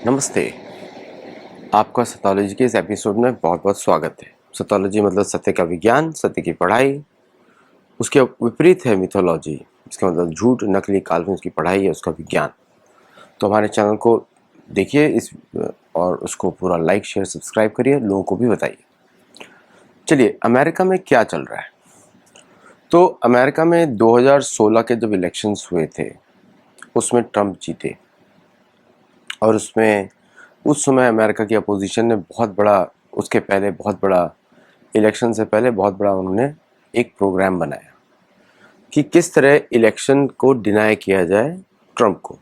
नमस्ते। आपका सतोलॉजी के इस एपिसोड में बहुत बहुत स्वागत है। सतोलॉजी मतलब सत्य का विज्ञान, सत्य की पढ़ाई। उसके विपरीत है मिथोलॉजी, इसका मतलब झूठ, नकली, काल्पनिक उसकी पढ़ाई है, उसका विज्ञान। तो हमारे चैनल को देखिए इस और उसको पूरा लाइक, शेयर, सब्सक्राइब करिए, लोगों को भी बताइए। चलिए, अमेरिका में क्या चल रहा है। तो अमेरिका में 2016 के जब इलेक्शंस हुए थे उसमें ट्रंप जीते और उस समय अमेरिका की अपोजिशन ने बहुत बड़ा, उसके पहले बहुत बड़ा, इलेक्शन से पहले बहुत बड़ा उन्होंने एक प्रोग्राम बनाया कि किस तरह इलेक्शन को डिनाई किया जाए ट्रंप को।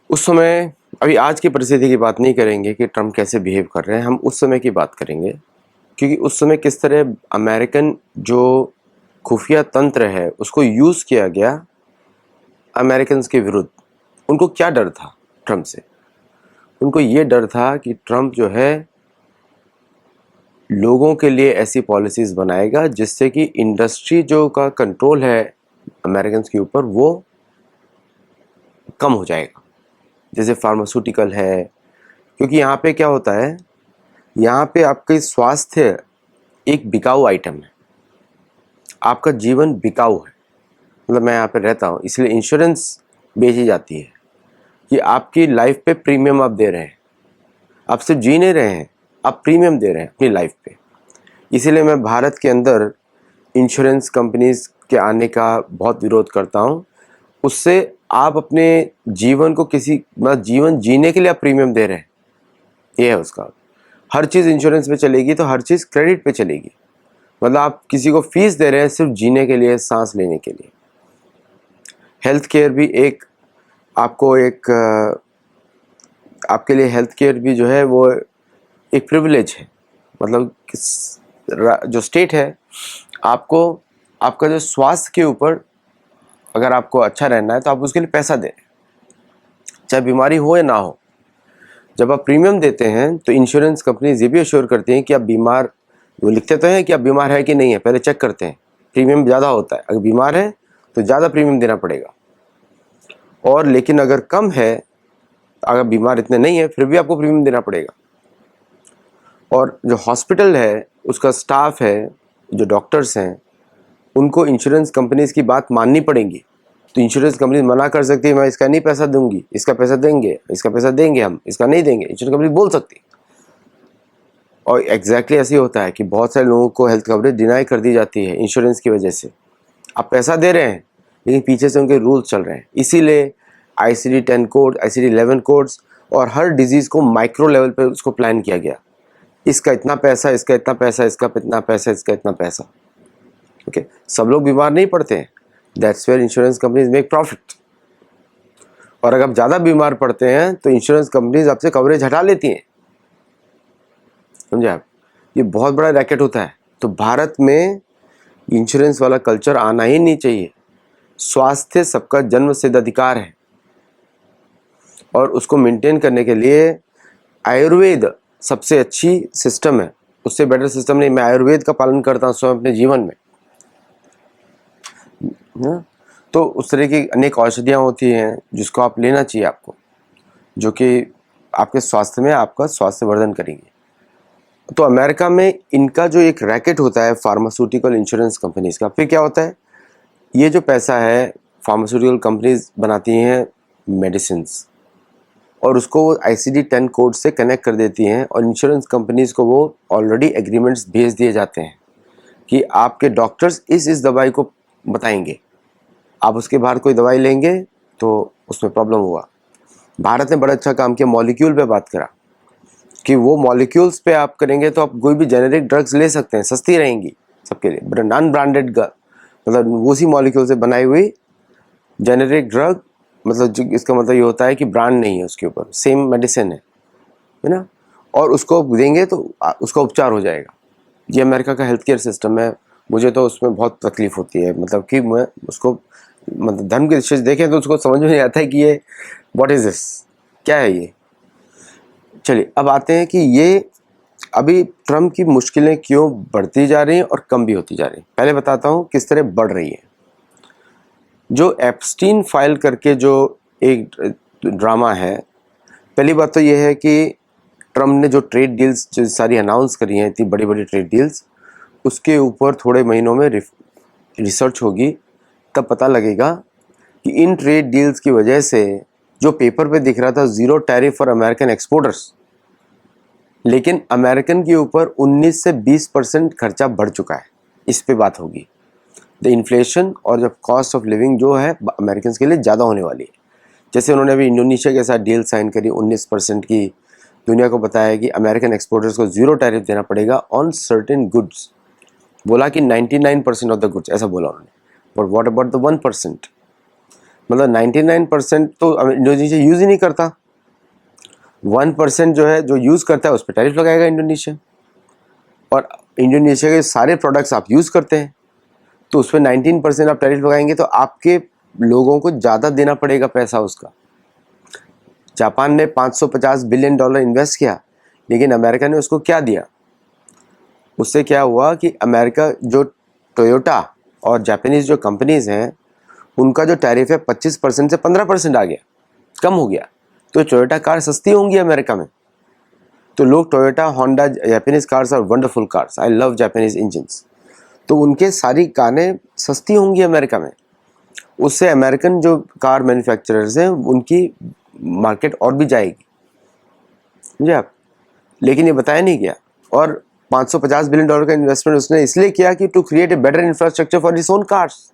उस समय, अभी आज की परिस्थिति की बात नहीं करेंगे कि ट्रंप कैसे बिहेव कर रहे हैं, हम उस समय की बात करेंगे क्योंकि उस समय किस तरह अमेरिकन जो खुफिया तंत्र है उसको यूज़ किया गया अमेरिकन के विरुद्ध। उनको क्या डर था ट्रंप से? उनको ये डर था कि ट्रंप जो है लोगों के लिए ऐसी पॉलिसीज़ बनाएगा जिससे कि इंडस्ट्री जो का कंट्रोल है अमेरिकन के ऊपर वो कम हो जाएगा। जैसे फार्मास्यूटिकल है, क्योंकि यहाँ पे क्या होता है, यहाँ पे आपके स्वास्थ्य एक बिकाऊ आइटम है, आपका जीवन बिकाऊ है। मतलब मैं यहाँ पे रहता हूँ इसलिए इंश्योरेंस बेची जाती है कि आपकी लाइफ पे प्रीमियम आप दे रहे हैं, आप सिर्फ जी नहीं रहे हैं, आप प्रीमियम दे रहे हैं अपनी लाइफ पे। इसीलिए मैं भारत के अंदर इंश्योरेंस कंपनीज के आने का बहुत विरोध करता हूँ। उससे आप अपने जीवन को मतलब जीवन जीने के लिए आप प्रीमियम दे रहे हैं, ये है उसका। हर चीज़ इंश्योरेंस पे चलेगी तो हर चीज़ क्रेडिट पे चलेगी। मतलब आप किसी को फीस दे रहे हैं सिर्फ जीने के लिए, सांस लेने के लिए। हेल्थ केयर भी आपके लिए हेल्थ केयर भी जो है वो एक प्रिविलेज है। मतलब जो स्टेट है आपको, आपका जो स्वास्थ्य के ऊपर अगर आपको अच्छा रहना है तो आप उसके लिए पैसा दें, चाहे बीमारी हो या ना हो। जब आप प्रीमियम देते हैं तो इंश्योरेंस कंपनीज ये भी अश्योर करती हैं कि आप बीमार, वो लिखते तो हैं कि आप बीमार है कि नहीं है, पहले चेक करते हैं। प्रीमियम ज़्यादा होता है, अगर बीमार है तो ज़्यादा प्रीमियम देना पड़ेगा, और लेकिन अगर कम है, अगर बीमार इतने नहीं है फिर भी आपको प्रीमियम देना पड़ेगा। और जो हॉस्पिटल है उसका स्टाफ है, जो डॉक्टर्स हैं, उनको इंश्योरेंस कंपनीज की बात माननी पड़ेगी। तो इंश्योरेंस कंपनी मना कर सकती है, मैं इसका नहीं पैसा दूंगी, इसका पैसा देंगे, इसका पैसा देंगे, हम इसका नहीं देंगे, इंश्योरेंस कंपनी बोल सकती। और एग्जैक्टली ऐसे ही होता है कि बहुत सारे लोगों को हेल्थ कवरेज डिनाई कर दी जाती है इंश्योरेंस की वजह से। आप पैसा दे रहे हैं लेकिन पीछे से उनके रूल्स चल रहे हैं। इसीलिए ICD-10 कोड, ICD-11 कोड्स, और हर डिजीज़ को माइक्रो लेवल पे उसको प्लान किया गया। इसका इतना पैसा, इसका इतना पैसा, इसका इतना पैसा, इसका इतना पैसा। ओके, सब लोग बीमार नहीं पड़ते हैं, that's where insurance companies make profit. और अगर आप ज़्यादा बीमार पड़ते हैं तो इंश्योरेंस कंपनीज आपसे कवरेज हटा लेती हैं, समझे आप? ये बहुत बड़ा रैकेट होता है। तो भारत में इंश्योरेंस वाला कल्चर आना ही नहीं चाहिए। स्वास्थ्य सबका जन्म सिद्ध अधिकार है और उसको मेंटेन करने के लिए आयुर्वेद सबसे अच्छी सिस्टम है, उससे बेटर सिस्टम नहीं। मैं आयुर्वेद का पालन करता हूँ स्वयं अपने जीवन में। तो उस तरह की अनेक औषधियाँ होती हैं जिसको आप लेना चाहिए आपको, जो कि आपके स्वास्थ्य में आपका स्वास्थ्य वर्धन करेंगे। तो अमेरिका में इनका जो एक रैकेट होता है फार्मास्यूटिकल इंश्योरेंस कंपनीज का, फिर क्या होता है, ये जो पैसा है फार्मास्यूटिकल कंपनीज बनाती हैं मेडिसिन्स और उसको वो ICD-10 कोड से कनेक्ट कर देती हैं, और इंश्योरेंस कंपनीज को वो ऑलरेडी एग्रीमेंट्स भेज दिए जाते हैं कि आपके डॉक्टर्स इस दवाई को बताएंगे, आप उसके बाद कोई दवाई लेंगे तो उसमें प्रॉब्लम हुआ। भारत ने बड़ा अच्छा काम किया, मॉलिक्यूल पे बात करा कि वो मॉलिक्यूल्स पे आप करेंगे तो आप कोई भी जेनेरिक ड्रग्स ले सकते हैं, सस्ती रहेंगी सबके लिए, बट नॉन ब्रांडेड मतलब उसी मॉलिक्यूल से बनाई हुई जेनेरिक ड्रग, मतलब इसका मतलब ये होता है कि ब्रांड नहीं है उसके ऊपर, सेम मेडिसिन है ना, और उसको देंगे तो उसका उपचार हो जाएगा। ये अमेरिका का हेल्थ केयर सिस्टम है। मुझे तो उसमें बहुत तकलीफ होती है, मतलब कि मैं उसको, मतलब धर्म की दृष्टि से देखें तो उसको समझ में नहीं आता है कि ये व्हाट इज दिस, क्या है ये। चलिए अब आते हैं कि ये अभी ट्रम्प की मुश्किलें क्यों बढ़ती जा रही हैं और कम भी होती जा रही हैं। पहले बताता हूँ किस तरह बढ़ रही है। जो एप्स्टीन फाइल करके जो एक ड्रामा है। पहली बात तो ये है कि ट्रम्प ने जो ट्रेड डील्स जो सारी अनाउंस करी हैं, इतनी बड़ी बड़ी ट्रेड डील्स, उसके ऊपर थोड़े महीनों में रिसर्च होगी, तब पता लगेगा कि इन ट्रेड डील्स की वजह से जो पेपर पे दिख रहा था 0 टैरिफ फॉर अमेरिकन एक्सपोर्टर्स, लेकिन अमेरिकन के ऊपर 19 से 20% खर्चा बढ़ चुका है। इस पे बात होगी। द इन्फ्लेशन और जब कॉस्ट ऑफ लिविंग जो है अमेरिकन के लिए ज़्यादा होने वाली है। जैसे उन्होंने अभी इंडोनेशिया के साथ डील साइन करी 19% की, दुनिया को बताया कि अमेरिकन एक्सपोर्टर्स को 0 टैरिफ देना पड़ेगा ऑन सर्टेन गुड्स। बोला कि 99% ऑफ द गुड्स, ऐसा बोला उन्होंने। But what about the 1%? मतलब 99% तो इंडोनेशिया यूज़ ही नहीं करता। 1% जो है, जो यूज़ करता है, उस पर टैरिफ लगाएगा इंडोनेशिया। और इंडोनेशिया के सारे प्रोडक्ट्स आप यूज़ करते हैं, तो उस पर 19% आप टैरिफ लगाएंगे, तो आपके लोगों को ज़्यादा देना पड़ेगा पैसा उसका। जापान ने $550 बिलियन इन्वेस्ट किया, लेकिन अमेरिका ने उसको क्या दिया? उससे क्या हुआ कि अमेरिका जो टोयोटा और जापानीज़ जो कंपनीज़ हैं, उनका जो टैरिफ है 25% से 15% आ गया, कम हो गया। तो टोयोटा कार सस्ती होंगी अमेरिका में। तो लोग Toyota, Honda, Japanese cars are wonderful cars, I love Japanese engines, तो उनके सारी कारें सस्ती होंगी अमेरिका में। उससे अमेरिकन जो कार मैन्युफैक्चरर्स हैं, उनकी मार्केट और भी जाएगी, समझे आप? लेकिन ये बताया नहीं गया। और $550 बिलियन का इन्वेस्टमेंट उसने इसलिए किया कि to create a better infrastructure for his own cars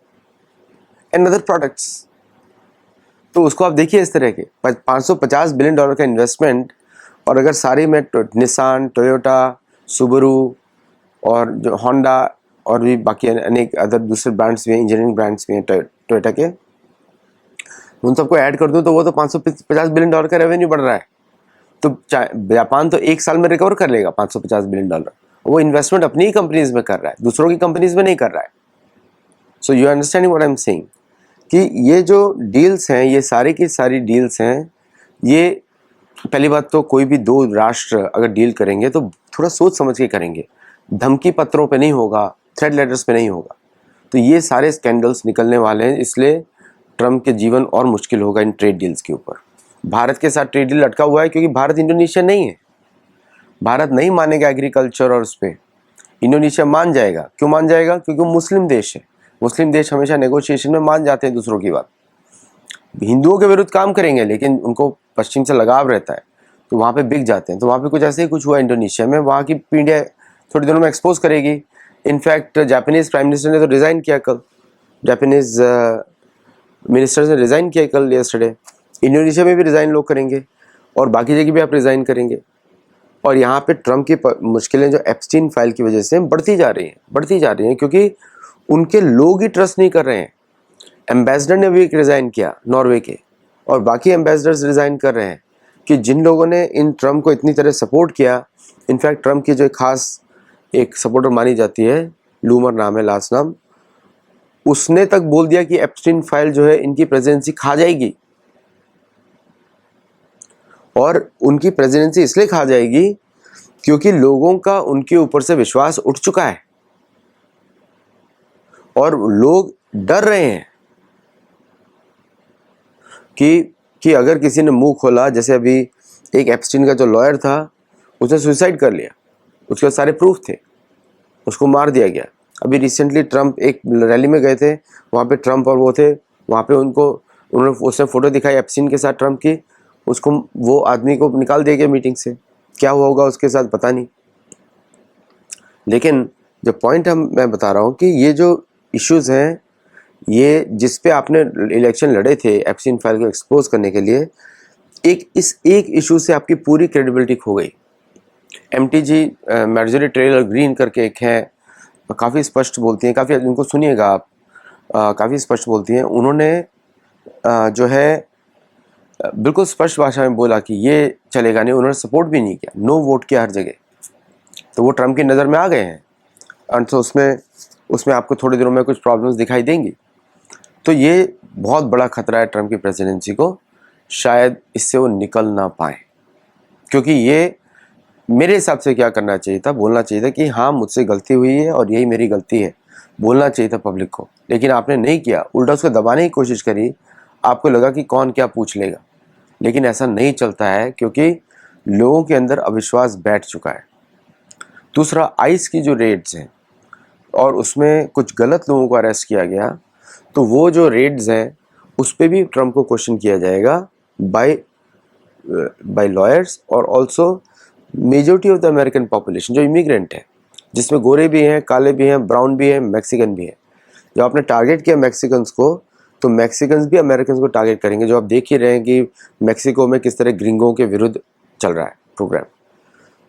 and other products. तो उसको आप देखिए इस तरह के $550 बिलियन का इन्वेस्टमेंट, और अगर सारी में निसान, टोयोटा, सुबरू और जो होंडा और भी बाकी अनेक अदर दूसरे ब्रांड्स भी हैं, इंजीनियरिंग ब्रांड्स भी हैं टोयोटा के, उन सबको ऐड कर दूं तो वो तो $550 बिलियन का रेवेन्यू बढ़ रहा है। तो जापान तो 1 साल में रिकवर कर लेगा $550 बिलियन। वो इन्वेस्टमेंट अपनी ही कंपनीज में कर रहा है, दूसरों की कंपनीज में नहीं कर रहा है। So you understanding what I am saying, कि ये जो डील्स हैं, ये सारी की सारी डील्स हैं, ये पहली बात तो कोई भी दो राष्ट्र अगर डील करेंगे तो थोड़ा सोच समझ के करेंगे, धमकी पत्रों पे नहीं होगा, थ्रेड लेटर्स पे नहीं होगा। तो ये सारे स्कैंडल्स निकलने वाले हैं, इसलिए ट्रम्प के जीवन और मुश्किल होगा इन ट्रेड डील्स के ऊपर। भारत के साथ ट्रेड डील लटका हुआ है क्योंकि भारत इंडोनेशिया नहीं है। भारत नहीं मानेगा एग्रीकल्चर और उस पर, इंडोनेशिया मान जाएगा। क्यों मान जाएगा? क्योंकि वो मुस्लिम देश है। मुस्लिम देश हमेशा नेगोशिएशन में मान जाते हैं दूसरों की बात। हिंदुओं के विरुद्ध काम करेंगे, लेकिन उनको पश्चिम से लगाव रहता है, तो वहाँ पे बिक जाते हैं। तो वहाँ पे कुछ ऐसे ही कुछ हुआ इंडोनेशिया में। वहाँ की मीडिया थोड़ी दिनों में एक्सपोज करेगी। इनफैक्ट जापानीज प्राइम मिनिस्टर ने तो रिज़ाइन किया कल, जापानीज मिनिस्टर ने रिज़ाइन किया कल, यस्टरडे। इंडोनेशिया में भी रिज़ाइन लोग करेंगे और बाकी जगह भी आप रिज़ाइन करेंगे। और यहाँ पे ट्रम्प की मुश्किलें जो एप्स्टीन फाइल की वजह से बढ़ती जा रही हैं, क्योंकि उनके लोग ही ट्रस्ट नहीं कर रहे हैं। एम्बेसडर ने भी रिज़ाइन किया नॉर्वे के, और बाकी एम्बेसडर्स रिज़ाइन कर रहे हैं कि जिन लोगों ने इन ट्रम्प को इतनी तरह सपोर्ट किया। इनफैक्ट ट्रम्प की जो खास एक सपोर्टर मानी जाती है, लूमर नाम है, लास्ट नाम, उसने तक बोल दिया कि एप्स्टीन फाइल जो है इनकी प्रेसिडेंसी खा जाएगी। और उनकी प्रेसिडेंसी इसलिए खा जाएगी क्योंकि लोगों का उनके ऊपर से विश्वास उठ चुका है और लोग डर रहे हैं कि अगर किसी ने मुंह खोला, जैसे अभी एक एप्स्टीन का जो लॉयर था, उसने सुसाइड कर लिया, उसके सारे प्रूफ थे, उसको मार दिया गया। अभी रिसेंटली ट्रम्प एक रैली में गए थे, वहाँ पे ट्रम्प और वो थे, वहाँ पे उन्होंने उसने फ़ोटो दिखाई एप्स्टीन के साथ ट्रम्प की, उसको वो आदमी को निकाल दिया गया मीटिंग से। क्या हुआ होगा उसके साथ पता नहीं। लेकिन जो पॉइंट मैं बता रहा हूँ कि ये जो इश्यूज़ हैं, ये जिस पे आपने इलेक्शन लड़े थे एप्स्टीन फाइल को एक्सपोज करने के लिए, इस एक इशू से आपकी पूरी क्रेडिबिलिटी खो गई। MTG मार्जोरी टेलर ग्रीन करके एक है, काफ़ी स्पष्ट बोलती हैं, काफ़ी उनको सुनिएगा आप, काफ़ी स्पष्ट बोलती हैं। उन्होंने जो है बिल्कुल स्पष्ट भाषा में बोला कि ये चलेगा नहीं। उन्होंने सपोर्ट भी नहीं किया, नो वोट किया हर जगह। तो वो ट्रम्प की नज़र में आ गए हैं, और तो उसमें आपको थोड़ी दिनों में कुछ प्रॉब्लम्स दिखाई देंगी। तो ये बहुत बड़ा खतरा है ट्रम्प की प्रेसिडेंसी को, शायद इससे वो निकल ना पाए। क्योंकि ये मेरे हिसाब से क्या करना चाहिए था, बोलना चाहिए था कि हाँ मुझसे गलती हुई है और यही मेरी गलती है, बोलना चाहिए था पब्लिक को। लेकिन आपने नहीं किया, उल्टा उसको दबाने की कोशिश करी। आपको लगा कि कौन क्या पूछ लेगा, लेकिन ऐसा नहीं चलता है क्योंकि लोगों के अंदर अविश्वास बैठ चुका है। दूसरा, आइस की जो रेड्स हैं और उसमें कुछ गलत लोगों को अरेस्ट किया गया, तो वो जो रेड्स हैं उस पर भी ट्रम्प को क्वेश्चन किया जाएगा बाय लॉयर्स और also majority of the American population जो इमिग्रेंट है, जिसमें गोरे भी हैं, काले भी हैं, ब्राउन भी हैं, मैक्सिकन भी हैं। जब आपने टारगेट किया मैक्सिकन्स को, तो मैक्सिकन्स भी अमेरिकन को टारगेट करेंगे। जो आप देख ही रहे हैं कि मैक्सिको में किस तरह ग्रिंगों के विरुद्ध चल रहा है प्रोग्राम,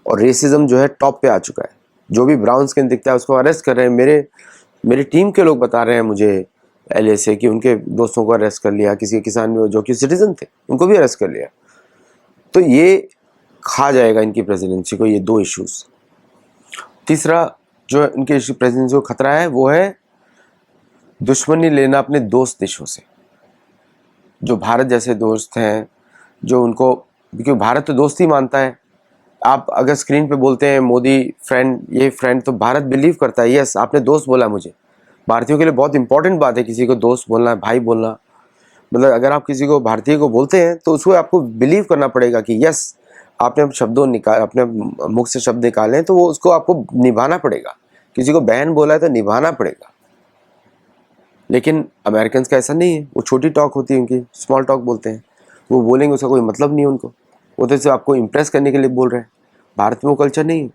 और रेसिज्म जो है टॉप पे आ चुका है। जो भी ब्राउन स्किन दिखता है उसको अरेस्ट कर रहे हैं। मेरी टीम के लोग बता रहे हैं मुझे LA से कि उनके दोस्तों को अरेस्ट कर लिया, किसी किसान जो कि सिटीजन थे उनको भी अरेस्ट कर लिया। तो ये खा जाएगा इनकी प्रेसिडेंसी को, ये दो इश्यूज। तीसरा जो इनके प्रेसिडेंसी को खतरा है वो है दुश्मनी लेना अपने दोस्त देशों से, जो भारत जैसे दोस्त हैं, जो उनको, क्योंकि भारत तो दोस्त ही मानता है। आप अगर स्क्रीन पे बोलते हैं मोदी फ्रेंड, ये फ्रेंड, तो भारत बिलीव करता है यस आपने दोस्त बोला मुझे। भारतीयों के लिए बहुत इंपॉर्टेंट बात है किसी को दोस्त बोलना, भाई बोलना। मतलब अगर आप किसी को भारतीय को बोलते हैं तो उसको आपको बिलीव करना पड़ेगा कि यस आपने शब्दों निकाल, अपने मुख से शब्द निकाले तो वो उसको आपको निभाना पड़ेगा। किसी को बहन बोला है तो निभाना पड़ेगा। लेकिन अमेरिकन का ऐसा नहीं है, वो छोटी टॉक होती है उनकी, स्मॉल टॉक बोलते हैं। वो बोलेंगे उसका कोई मतलब नहीं है उनको, वो तो सिर्फ आपको इम्प्रेस करने के लिए बोल रहे हैं। भारत में वो कल्चर नहीं है,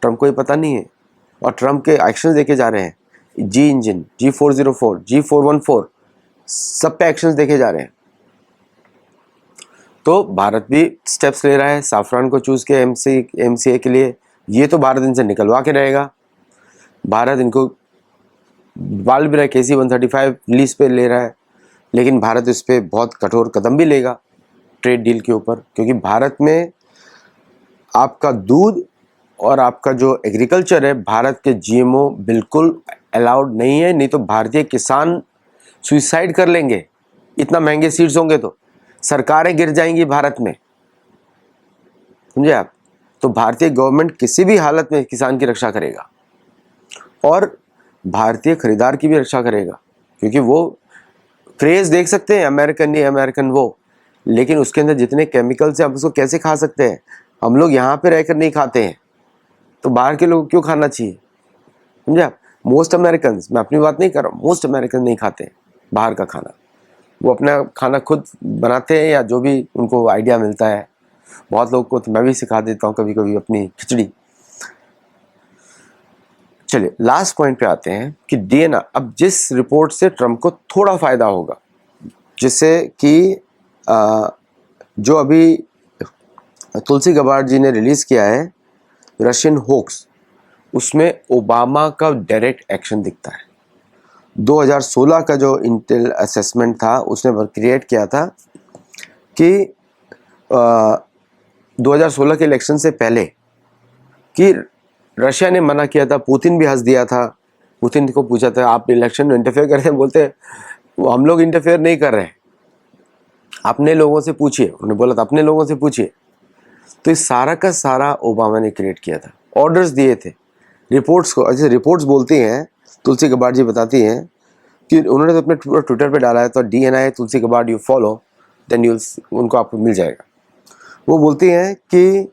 ट्रम्प को ये पता नहीं है। और ट्रम्प के एक्शन देखे जा रहे हैं, जी इंजन, G404, G414, सब पे एक्शंस देखे जा रहे हैं। तो भारत भी स्टेप्स ले रहा है साफरान को चूज के MCA के लिए। ये तो भारत इनसे निकलवा के रहेगा। भारत इनको बाल भी रहा है, KC-135 लीज पे ले रहा है, लेकिन भारत इस पे बहुत कठोर कदम भी लेगा ट्रेड डील के ऊपर, क्योंकि भारत में आपका दूध और आपका जो एग्रीकल्चर है, भारत के GMO बिल्कुल अलाउड नहीं है। नहीं तो भारतीय किसान सुइसाइड कर लेंगे, इतना महंगे सीड्स होंगे तो सरकारें गिर जाएंगी भारत में, समझे आप। तो भारतीय गवर्नमेंट किसी भी हालत में किसान की रक्षा करेगा और भारतीय खरीदार की भी रक्षा करेगा, क्योंकि वो क्रेज देख सकते हैं अमेरिकन, ये अमेरिकन वो, लेकिन उसके अंदर जितने केमिकल्स हैं आप उसको कैसे खा सकते हैं। हम लोग यहाँ पे रहकर नहीं खाते हैं, तो बाहर के लोग क्यों खाना चाहिए, समझे आप। मोस्ट अमेरिकन, मैं अपनी बात नहीं कर रहा हूँ, मोस्ट अमेरिकन नहीं खाते हैं बाहर का खाना। वो अपना खाना खुद बनाते हैं या जो भी उनको आइडिया मिलता है। बहुत लोग को तो मैं भी सिखा देता हूँ कभी कभी अपनी खिचड़ी। चलिए लास्ट पॉइंट पे आते हैं कि DNA, अब जिस रिपोर्ट से ट्रम्प को थोड़ा फायदा होगा, जिससे कि जो अभी तुलसी गबार्ड जी ने रिलीज किया है रशियन होक्स, उसमें ओबामा का डायरेक्ट एक्शन दिखता है। 2016 का जो इंटेल असेसमेंट था उसने क्रिएट किया था कि 2016 के इलेक्शन से पहले कि रशिया ने मना किया था, पुतिन भी हंस दिया था। पुतिन को पूछा था आप इलेक्शन में इंटरफेयर कर रहे हैं, बोलते हम लोग इंटरफेयर नहीं कर रहे हैं, अपने लोगों से पूछिए। उन्होंने बोला था अपने लोगों से पूछिए। तो इस सारा का सारा ओबामा ने क्रिएट किया था, ऑर्डर्स दिए थे रिपोर्ट्स को। अच्छा, रिपोर्ट्स बोलती हैं, तुलसी गबार्ड जी बताती हैं कि उन्होंने तो अपने ट्विटर पे डाला है, तो DNI Tulsi Gabbard you follow then you, उनको आपको मिल जाएगा। वो बोलती हैं कि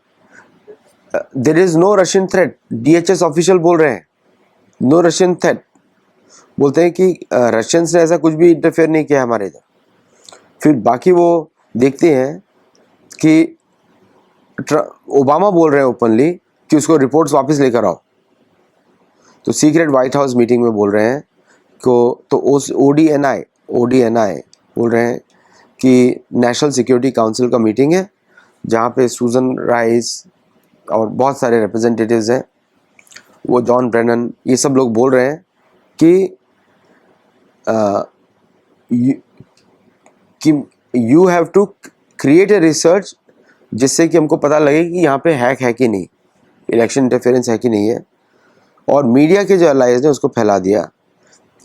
there is no Russian threat, DHS official बोल रहे हैं नो रशियन थ्रेट। बोलते हैं कि रशियंस ने ऐसा कुछ भी इंटरफेयर नहीं किया हमारे इधर। फिर बाकी वो देखते हैं कि ओबामा बोल रहे हैं ओपनली कि उसको रिपोर्ट्स वापस लेकर आओ। तो सीक्रेट व्हाइट हाउस मीटिंग में बोल रहे हैं को, तो उस ODNI बोल रहे हैं कि नेशनल सिक्योरिटी काउंसिल का मीटिंग है जहाँ पे सूजन राइस और बहुत सारे रिप्रेजेंटेटिव्स हैं, वो जॉन ब्रेनन, ये सब लोग बोल रहे हैं कि you have to create a research जिससे कि हमको पता लगे कि यहाँ पे हैक है कि नहीं, इलेक्शन इंटरफेरेंस है कि नहीं है। और मीडिया के जो अलाइज ने उसको फैला दिया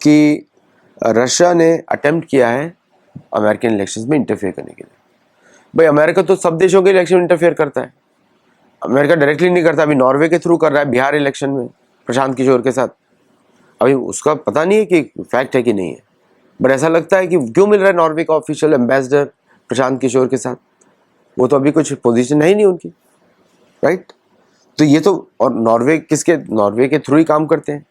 कि रशिया ने अटेम्प्ट किया है अमेरिकन इलेक्शंस में इंटरफेयर करने के लिए। भाई अमेरिका तो सब देशों के इलेक्शन में इंटरफेयर करता है, अमेरिका डायरेक्टली नहीं करता। अभी नॉर्वे के थ्रू कर रहा है बिहार इलेक्शन में प्रशांत किशोर के साथ। अभी उसका पता नहीं है कि फैक्ट है कि नहीं है, बट ऐसा लगता है कि क्यों मिल रहा है नॉर्वे का ऑफिशियल एम्बेसडर प्रशांत किशोर के साथ। वो तो अभी कुछ पोजीशन है ही नहीं उनकी, राइट। तो ये तो, और नॉर्वे के थ्रू ही काम करते हैं,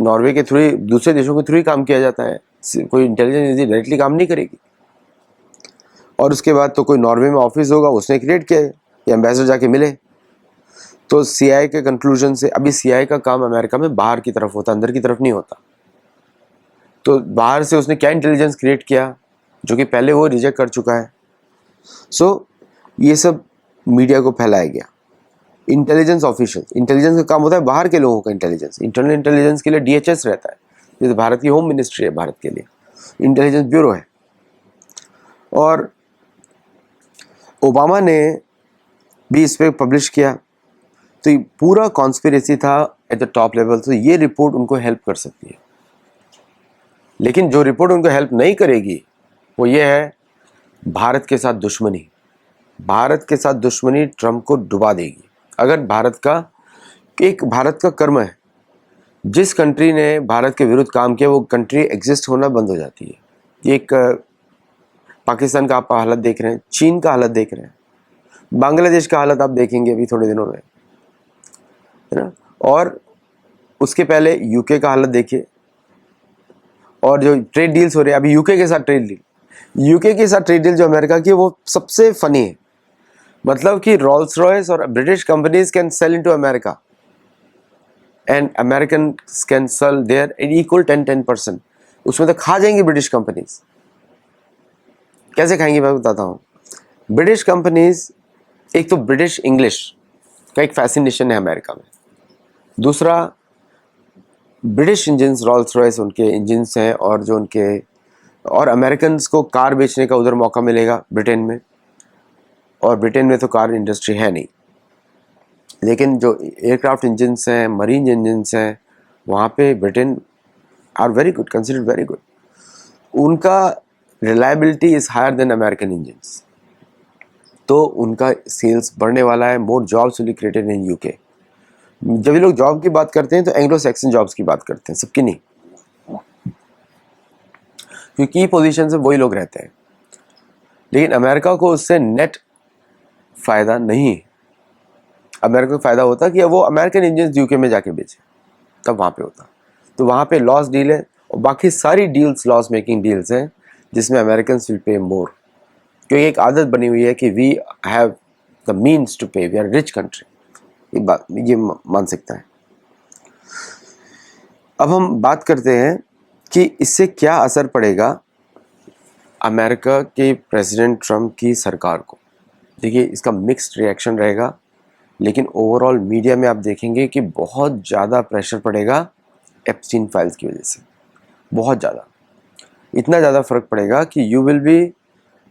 नॉर्वे के थ्रू ही, दूसरे देशों के थ्रू ही काम किया जाता है, कोई इंटेलिजेंस एजेंसी डायरेक्टली काम नहीं करेगी। और उसके बाद तो कोई नॉर्वे में ऑफिस होगा, उसने क्रिएट किया है, या एम्बेसडर जाके मिले। तो सीआईए के कंक्लूजन से, अभी सीआईए का काम अमेरिका में बाहर की तरफ होता, अंदर की तरफ नहीं होता। तो बाहर से उसने क्या इंटेलिजेंस क्रिएट किया जो कि पहले वो रिजेक्ट कर चुका है। सो ये सब मीडिया को फैलाया गया। इंटेलिजेंस ऑफिशियल, इंटेलिजेंस का काम होता है बाहर के लोगों का इंटेलिजेंस। इंटरनल इंटेलिजेंस के लिए डीएचएस रहता है, जैसे भारत की होम मिनिस्ट्री है, भारत के लिए इंटेलिजेंस ब्यूरो है। और ओबामा ने भी इस पर पब्लिश किया। तो ये पूरा कॉन्स्पिरेसी था एट द टॉप लेवल। तो ये रिपोर्ट उनको हेल्प कर सकती है, लेकिन जो रिपोर्ट उनको हेल्प नहीं करेगी वो ये है भारत के साथ दुश्मनी। भारत के साथ दुश्मनी ट्रंप को डुबा देगी। अगर भारत का कर्म है, जिस कंट्री ने भारत के विरुद्ध काम किया वो कंट्री एग्जिस्ट होना बंद हो जाती है। ये एक पाकिस्तान का आप हालत देख रहे हैं, चीन का हालत देख रहे हैं, बांग्लादेश का हालत आप देखेंगे अभी थोड़े दिनों में, है ना। और उसके पहले यूके का हालत देखिए। और जो ट्रेड डील्स हो रहे हैं अभी यूके के साथ ट्रेड डील जो अमेरिका की, वो सबसे फनी है। मतलब कि रोल्स रॉयस और British companies can sell into America and American can sell there at equal 10%। उसमें तो खा जाएंगी ब्रिटिश कंपनीज। कैसे खाएंगी मैं बताता हूँ। ब्रिटिश कंपनीज, एक तो ब्रिटिश इंग्लिश का एक फैसिनेशन है अमेरिका में, दूसरा ब्रिटिश इंजन्स, रोल्स रॉयस उनके इंजन्स हैं, और जो उनके, और अमेरिकन को कार बेचने का उधर मौका मिलेगा ब्रिटेन में, और ब्रिटेन में तो कार इंडस्ट्री है नहीं। लेकिन जो एयरक्राफ्ट इंजन्स हैं, मरीन इंजन्स हैं, वहाँ पे Britain are very good, considered very good. उनका reliability is higher than American engines. तो उनका सेल्स बढ़ने वाला है। More jobs will be created in UK. जब ये लोग जॉब की बात करते हैं तो एंग्लो सैक्सन जॉब्स की बात करते हैं, सबकी नहीं, क्योंकि पोजीशन से वही लोग रहते हैं। लेकिन अमेरिका को उससे नेट फ़ायदा नहीं है। अमेरिका को फ़ायदा होता कि वो अमेरिकन इंजन यूके में जाके बेचे, तब वहाँ पे होता। तो वहाँ पे लॉस डील है, और बाकी सारी डील्स लॉस मेकिंग डील्स हैं, जिसमें अमेरिकन विल पे मोर। क्योंकि एक आदत बनी हुई है कि we have the means to pay, we are rich country. एक बात ये मान सकता है। अब हम बात करते हैं कि इससे क्या असर पड़ेगा अमेरिका के प्रेसिडेंट ट्रंप की सरकार को। देखिए, इसका मिक्स्ड रिएक्शन रहेगा, लेकिन ओवरऑल मीडिया में आप देखेंगे कि बहुत ज़्यादा प्रेशर पड़ेगा एप्स्टीन फाइल्स की वजह से, बहुत ज़्यादा, इतना ज़्यादा फ़र्क पड़ेगा कि यू विल बी,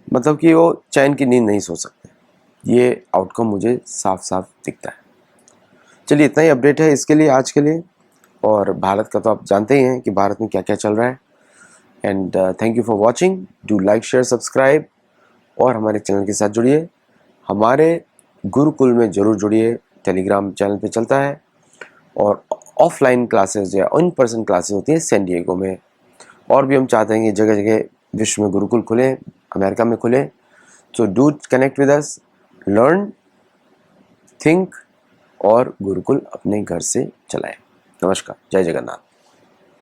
मतलब कि वो चैन की नींद नहीं सो सकते। ये आउटकम मुझे साफ साफ दिखता है। चलिए, इतना ही अपडेट है इसके लिए, आज के लिए। और भारत का तो आप जानते ही हैं कि भारत में क्या क्या चल रहा है। And thank you for watching. Do like, share, subscribe, और हमारे चैनल के साथ जुड़िए। हमारे गुरुकुल में ज़रूर जुड़िए, टेलीग्राम चैनल पे चलता है, और ऑफलाइन क्लासेस या इन पर्सन क्लासेस होती हैं सैन डिएगो में। और भी हम चाहते हैं कि जगह जगह विश्व में गुरुकुल खुले, अमेरिका में खुले। So do connect with us, learn, think, और गुरुकुल अपने घर से चलाएं। नमस्कार, जय जगन्नाथ।